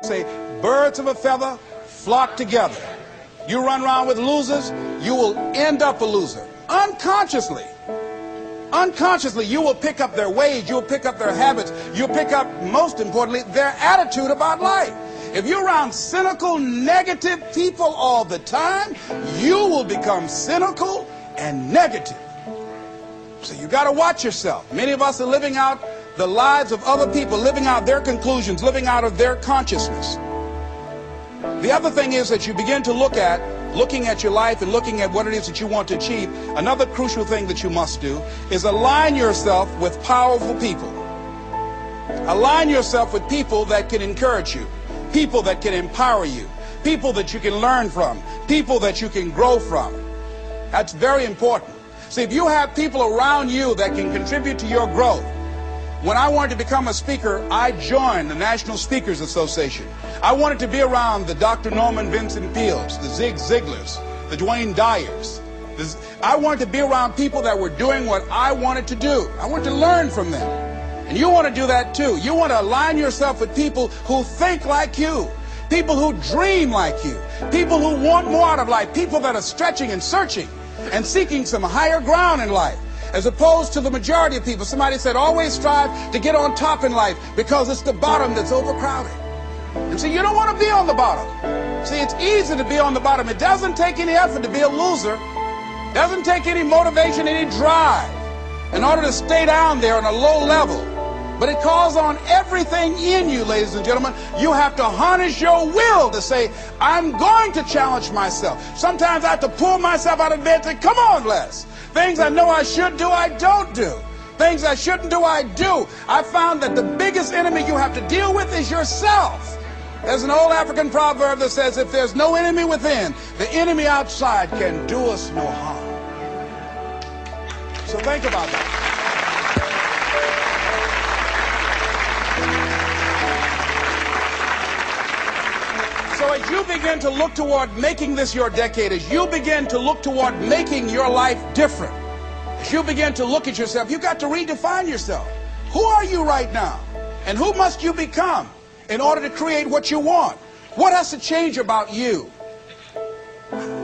Say, birds of a feather flock together. You run around with losers, you will end up a loser. Unconsciously. Unconsciously, you will pick up their ways, you'll pick up their habits, you'll pick up, most importantly, their attitude about life. If you're around cynical, negative people all the time, you will become cynical and negative. So you got to watch yourself. Many of us are living out the lives of other people, living out their conclusions, living out of their consciousness. The other thing is that you begin to looking at your life and looking at what it is that you want to achieve. Another crucial thing that you must do is align yourself with powerful people. Align yourself with people that can encourage you, people that can empower you, people that you can learn from, people that you can grow from. That's very important. See, if you have people around you that can contribute to your growth. When I wanted to become a speaker, I joined the National Speakers Association. I wanted to be around the Dr. Norman Vincent Peales, the Zig Ziglars, the Dwayne Dyers. I wanted to be around people that were doing what I wanted to do. I wanted to learn from them. And you want to do that too. You want to align yourself with people who think like you, people who dream like you, people who want more out of life, people that are stretching and searching and seeking some higher ground in life. As opposed to the majority of people. Somebody said, always strive to get on top in life because it's the bottom that's overcrowded. And so you don't want to be on the bottom. See, it's easy to be on the bottom. It doesn't take any effort to be a loser. It doesn't take any motivation, any drive in order to stay down there on a low level. But it calls on everything in you, ladies and gentlemen. You have to harness your will to say, I'm going to challenge myself. Sometimes I have to pull myself out of bed and say, come on, Les. Things I know I should do, I don't do. Things I shouldn't do, I do. I found that the biggest enemy you have to deal with is yourself. There's an old African proverb that says, if there's no enemy within, the enemy outside can do us no harm. So think about that. So as you begin to look toward making this your decade, as you begin to look toward making your life different, as you begin to look at yourself, you've got to redefine yourself. Who are you right now? And who must you become in order to create what you want? What has to change about you?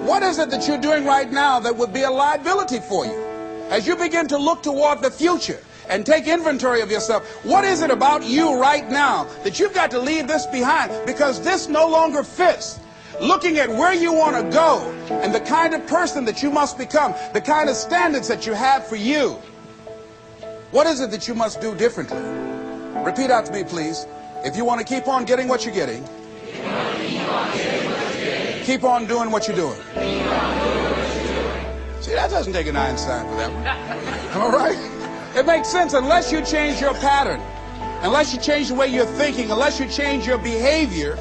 What is it that you're doing right now that would be a liability for you? As you begin to look toward the future and take inventory of yourself, what is it about you right now that you've got to leave this behind because this no longer fits? Looking at where you want to go and the kind of person that you must become, the kind of standards that you have for you. What is it that you must do differently? Repeat out to me, please. If you want to keep on getting what you're getting, keep on doing what you're doing. See, that doesn't take an Einstein for that one. All right? It makes sense unless you change your pattern, unless you change the way you're thinking, unless you change your behavior,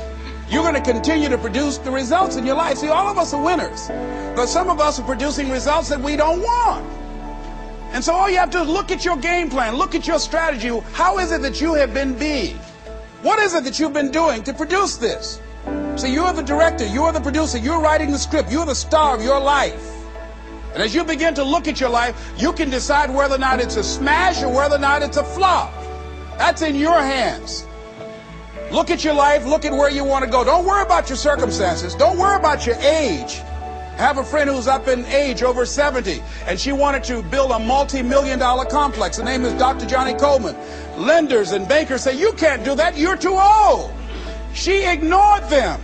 you're going to continue to produce the results in your life. See, all of us are winners, but some of us are producing results that we don't want. And so all you have to do is look at your game plan, look at your strategy. How is it that you have been being? What is it that you've been doing to produce this? So you're the director, you're the producer, you're writing the script, you're the star of your life. And as you begin to look at your life, you can decide whether or not it's a smash or whether or not it's a flop. That's in your hands. Look at your life, look at where you want to go. Don't worry about your circumstances. Don't worry about your age. I have a friend who's up in age, over 70, and she wanted to build a multi-million-dollar complex. The name is Dr. Johnny Coleman. Lenders and bankers say, you can't do that, you're too old. She ignored them.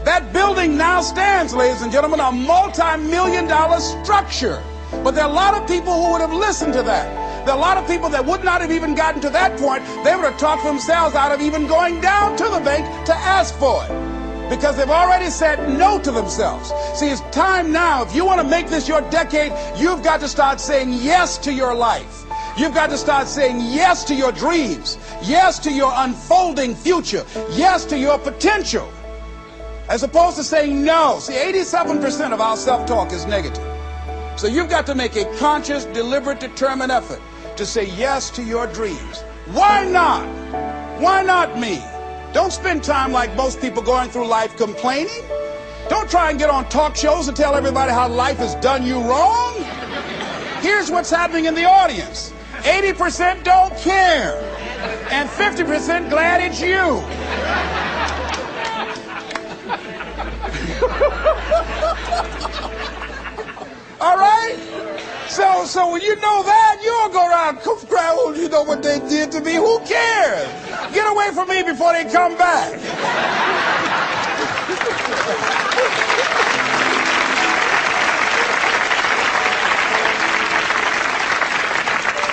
That building now stands, ladies and gentlemen, a multi-million-dollar structure. But there are a lot of people who would have listened to that. There are a lot of people that would not have even gotten to that point. They would have talked themselves out of even going down to the bank to ask for it, because they've already said no to themselves. See, it's time now. If you want to make this your decade, you've got to start saying yes to your life. You've got to start saying yes to your dreams, yes to your unfolding future, yes to your potential, as opposed to saying no. See, 87% of our self-talk is negative. So you've got to make a conscious, deliberate, determined effort to say yes to your dreams. Why not? Why not me? Don't spend time like most people going through life complaining. Don't try and get on talk shows and tell everybody how life has done you wrong. Here's what's happening in the audience. 80% don't care, and 50% glad it's you. So when you know that, you don't go around crying, oh, you know what they did to me? Who cares? Get away from me before they come back.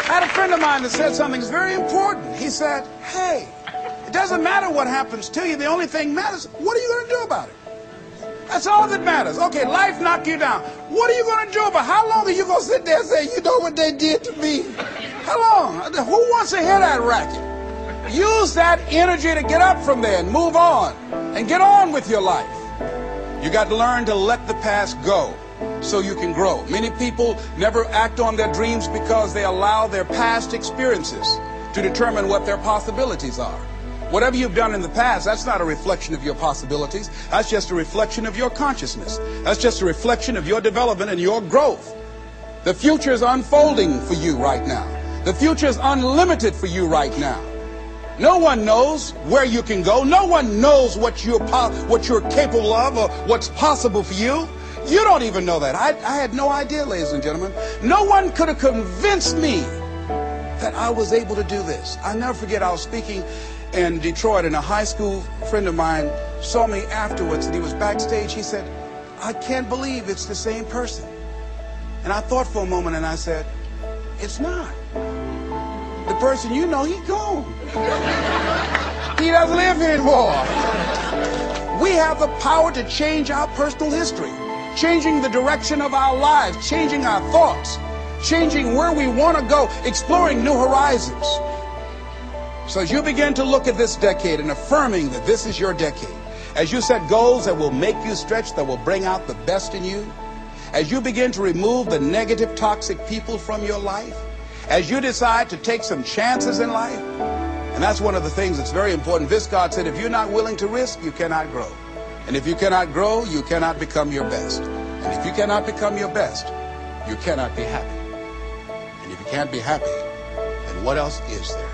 I had a friend of mine that said something that's very important. He said, hey, it doesn't matter what happens to you. The only thing matters, what are you going to do about it? That's all that matters. Okay, life knocked you down. What are you going to do about it? How long are you going to sit there and say, you know what they did to me? How long? Who wants to hear that racket? Use that energy to get up from there and move on and get on with your life. You got to learn to let the past go so you can grow. Many people never act on their dreams because they allow their past experiences to determine what their possibilities are. Whatever you've done in the past, that's not a reflection of your possibilities. That's just a reflection of your consciousness. That's just a reflection of your development and your growth. The future is unfolding for you right now. The future is unlimited for you right now. No one knows where you can go. No one knows what you're capable of or what's possible for you. You don't even know that. I had no idea, ladies and gentlemen. No one could have convinced me that I was able to do this. I'll never forget, I was speaking in Detroit, and a high school friend of mine saw me afterwards, and he was backstage. He said, I can't believe it's the same person. And I thought for a moment, and I said, it's not. The person you know, he's gone. He doesn't live here anymore. We have the power to change our personal history, changing the direction of our lives, changing our thoughts, changing where we want to go, exploring new horizons. So as you begin to look at this decade and affirming that this is your decade, as you set goals that will make you stretch, that will bring out the best in you, as you begin to remove the negative, toxic people from your life, as you decide to take some chances in life, and that's one of the things that's very important. Viscard said, if you're not willing to risk, you cannot grow. And if you cannot grow, you cannot become your best. And if you cannot become your best, you cannot be happy. And if you can't be happy, then what else is there?